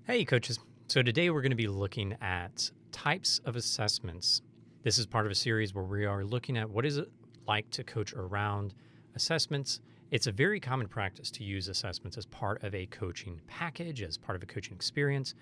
Hey, coaches. So today we're going to be looking at types of assessments. This is part of a series where we are looking at what is it like to coach around assessments. It's a very common practice to use assessments as part of a coaching package, as part of a coaching experience.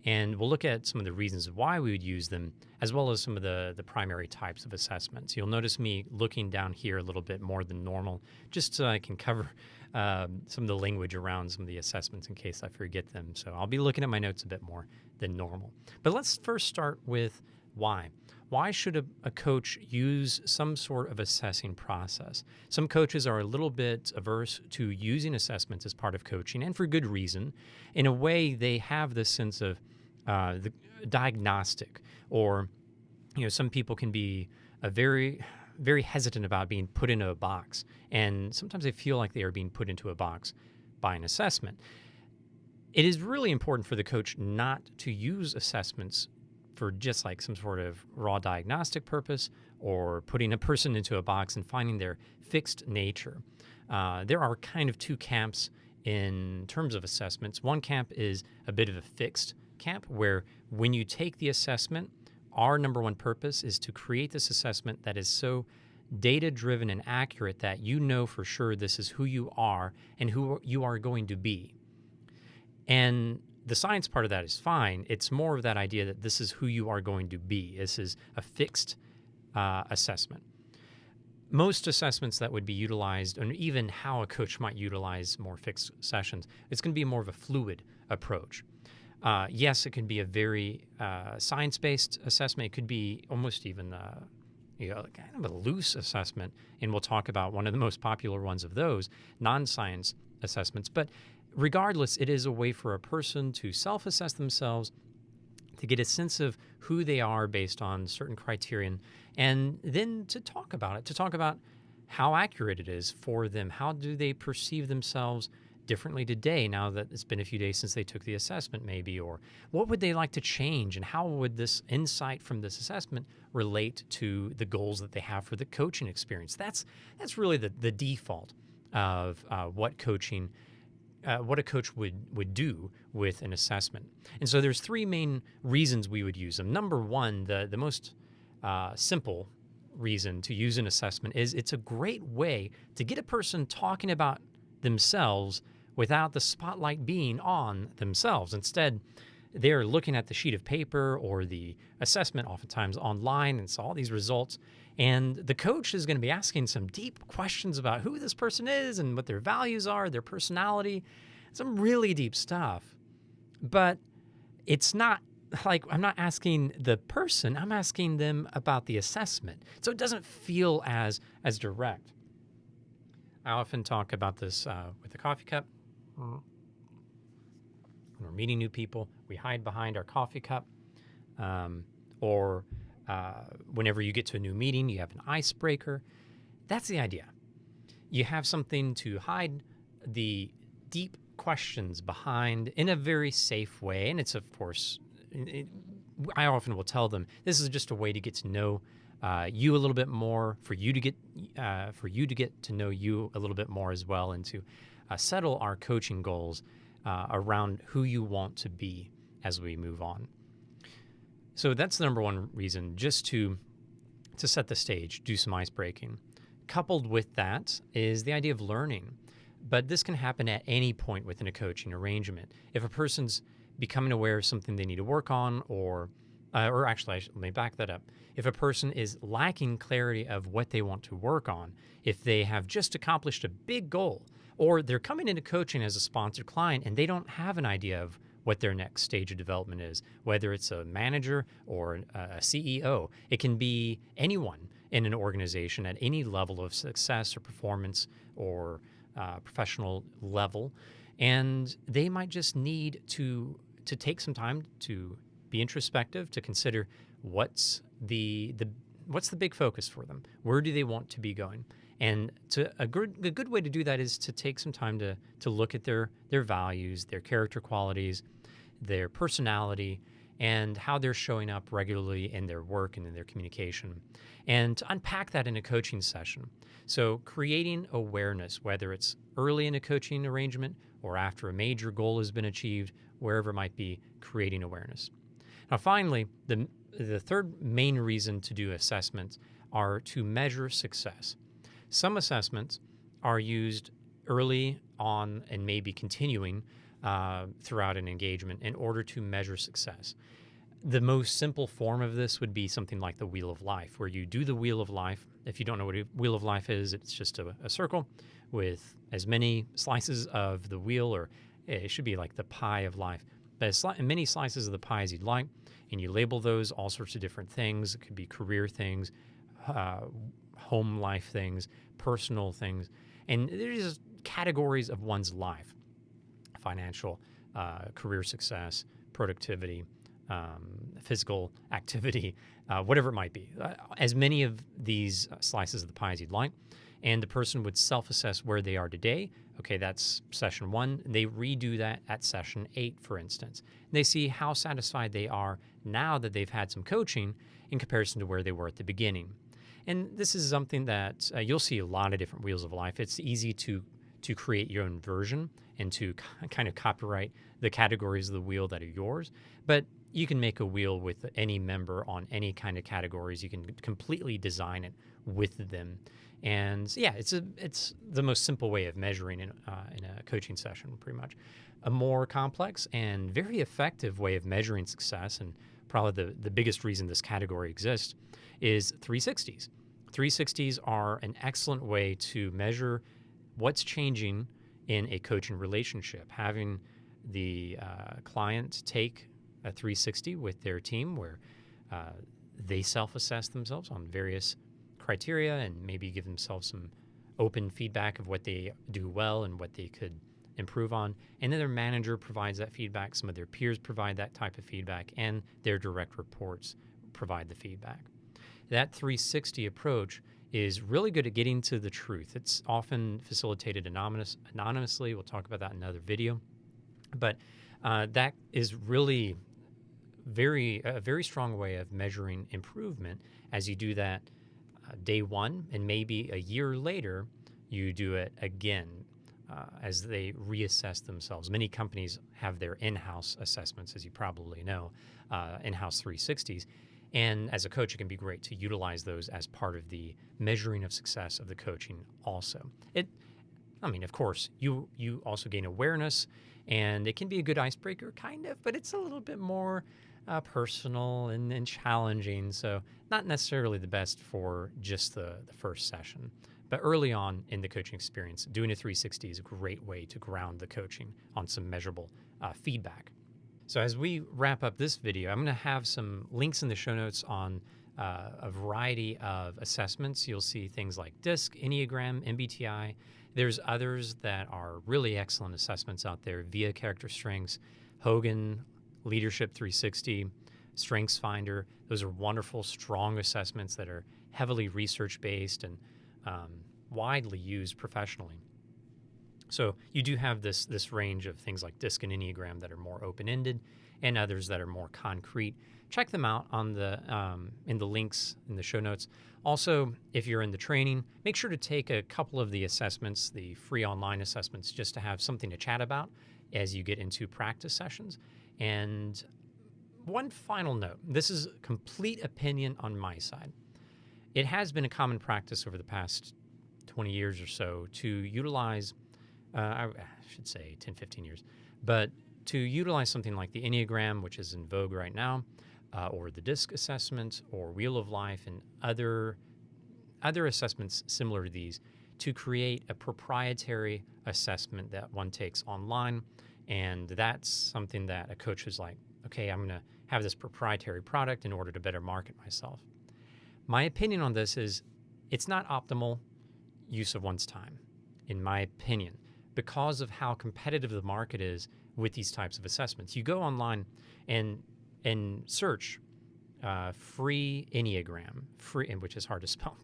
And we'll look at some of the reasons why we would use them, as well as some of the primary types of assessments. You'll notice me looking down here a little bit more than normal, just so I can cover some of the language around some of the assessments in case I forget them. So I'll be looking at my notes a bit more than normal. But let's first start with why. Why should a coach use some sort of assessing process? Some coaches are a little bit averse to using assessments as part of coaching, and for good reason. In a way, they have this sense of the diagnostic, or some people can be very hesitant about being put into a box, and sometimes they feel like they are being put into a box by an assessment. It is really important for the coach not to use assessments for just like some sort of raw diagnostic purpose or putting a person into a box and finding their fixed nature. There are kind of two camps in terms of assessments. One camp is a bit of a fixed camp where when you take the assessment, our number one purpose is to create this assessment that is so data driven and accurate that you know for sure this is who you are and who you are going to be. And the science part of that is fine. It's more of that idea that this is who you are going to be. This is a fixed assessment. Most assessments that would be utilized, and even how a coach might utilize more fixed sessions, it's going to be more of a fluid approach. Yes, it can be a very science-based assessment. It could be almost even kind of a loose assessment, and we'll talk about one of the most popular ones of those, non-science assessments. But regardless, it is a way for a person to self-assess themselves, to get a sense of who they are based on certain criterion, and then to talk about it, to talk about how accurate it is for them. How do they perceive themselves differently today now that it's been a few days since they took the assessment maybe, or what would they like to change, and how would this insight from this assessment relate to the goals that they have for the coaching experience? That's really the default of what a coach would do with an assessment. And so there's three main reasons we would use them. Number one, the most simple reason to use an assessment is it's a great way to get a person talking about themselves without the spotlight being on themselves. Instead, they're looking at the sheet of paper or the assessment, oftentimes online, and saw all these results. And the coach is going to be asking some deep questions about who this person is and what their values are, their personality, some really deep stuff. But it's not like I'm not asking the person, I'm asking them about the assessment. So it doesn't feel as direct. I often talk about this with a coffee cup. When we're meeting new people, we hide behind our coffee cup. Or whenever you get to a new meeting, you have an icebreaker. That's the idea. You have something to hide the deep questions behind in a very safe way. And it's, of course, I often will tell them, this is just a way to get to know you a little bit more, for you to get to know you a little bit more as well, and to settle our coaching goals around who you want to be as we move on. So that's the number one reason, just to set the stage, do some ice breaking. Coupled with that is the idea of learning. But this can happen at any point within a coaching arrangement. If a person's becoming aware of something they need to work on, or actually, let me back that up. If a person is lacking clarity of what they want to work on, if they have just accomplished a big goal, or they're coming into coaching as a sponsored client and they don't have an idea of what their next stage of development is, whether it's a manager or a CEO, it can be anyone in an organization at any level of success or performance or professional level, and they might just need to take some time to be introspective, to consider what's the big focus for them, where do they want to be going, and a good way to do that is to take some time to look at their values, their character qualities, their personality, and how they're showing up regularly in their work and in their communication, and to unpack that in a coaching session. So creating awareness, whether it's early in a coaching arrangement or after a major goal has been achieved, wherever it might be, creating awareness. Now, finally, the third main reason to do assessments are to measure success. Some assessments are used early on and maybe continuing throughout an engagement in order to measure success. The most simple form of this would be something like the Wheel of Life, where you do the Wheel of Life. If you don't know what a Wheel of Life is, it's just a circle with as many slices of the wheel, or it should be like the pie of life, but as many slices of the pie as you'd like, and you label those all sorts of different things. It could be career things, home life things, personal things, and there's just categories of one's life: financial, career success, productivity, physical activity, whatever it might be. As many of these slices of the pie as you'd like, and the person would self-assess where they are today. Okay, that's session 1. They redo that at session 8, for instance. They see how satisfied they are now that they've had some coaching in comparison to where they were at the beginning. And this is something that you'll see a lot of different wheels of life. It's easy to create your own version and to kind of copyright the categories of the wheel that are yours. But you can make a wheel with any member on any kind of categories. You can completely design it with them. And yeah, it's the most simple way of measuring in a coaching session, pretty much. A more complex and very effective way of measuring success, and probably the biggest reason this category exists, is 360s. 360s are an excellent way to measure what's changing in a coaching relationship. Having the client take a 360 with their team where they self-assess themselves on various criteria and maybe give themselves some open feedback of what they do well and what they could improve on. And then their manager provides that feedback. Some of their peers provide that type of feedback, and their direct reports provide the feedback. That 360 approach is really good at getting to the truth. It's often facilitated anonymously. We'll talk about that in another video. But that is really a very strong way of measuring improvement as you do that day 1, and maybe a year later, you do it again as they reassess themselves. Many companies have their in-house assessments, as you probably know, in-house 360s. And as a coach, it can be great to utilize those as part of the measuring of success of the coaching also. Of course, you also gain awareness, and it can be a good icebreaker, kind of, but it's a little bit more personal and challenging. So not necessarily the best for just the first session. But early on in the coaching experience, doing a 360 is a great way to ground the coaching on some measurable feedback. So as we wrap up this video, I'm going to have some links in the show notes on a variety of assessments. You'll see things like DISC, Enneagram, MBTI. There's others that are really excellent assessments out there: via Character Strengths, Hogan, Leadership 360, Strengths Finder. Those are wonderful, strong assessments that are heavily research-based and widely used professionally. So you do have this range of things like DISC and Enneagram that are more open-ended, and others that are more concrete. Check them out on in the links in the show notes. Also, if you're in the training, make sure to take a couple of the assessments, the free online assessments, just to have something to chat about as you get into practice sessions. And one final note, this is complete opinion on my side. It has been a common practice over the past 20 years or so to utilize, I should say 10, 15 years, but to utilize something like the Enneagram, which is in vogue right now, or the DISC assessment, or Wheel of Life, and other assessments similar to these, to create a proprietary assessment that one takes online. And that's something that a coach was like, okay, I'm going to have this proprietary product in order to better market myself. My opinion on this is it's not optimal use of one's time, in my opinion, because of how competitive the market is with these types of assessments. You go online and search free Enneagram, which is hard to spell,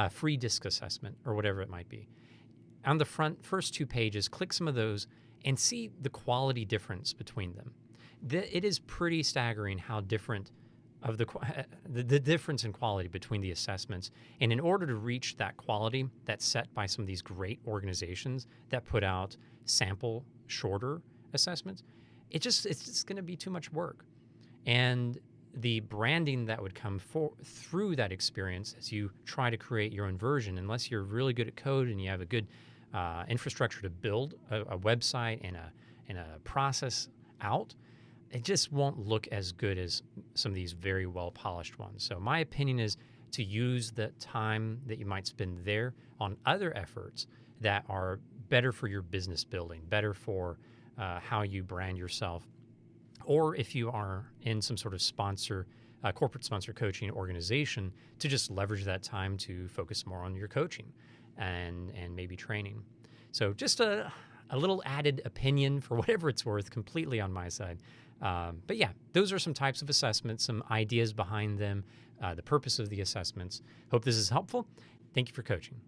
free DISC assessment, or whatever it might be. On the first 2 pages, click some of those and see the quality difference between them. it is pretty staggering how different of the difference in quality between the assessments. And in order to reach that quality that's set by some of these great organizations that put out sample shorter assessments, it's just going to be too much work. And the branding that would come through that experience as you try to create your own version, unless you're really good at code and you have a good infrastructure to build a website and a process out, it just won't look as good as some of these very well polished ones. So my opinion is to use the time that you might spend there on other efforts that are better for your business building, better for how you brand yourself. Or if you are in some sort of corporate sponsor coaching organization, to just leverage that time to focus more on your coaching and maybe training. So just a little added opinion for whatever it's worth, completely on my side. But yeah, those are some types of assessments, some ideas behind them, the purpose of the assessments. Hope this is helpful. Thank you for coaching.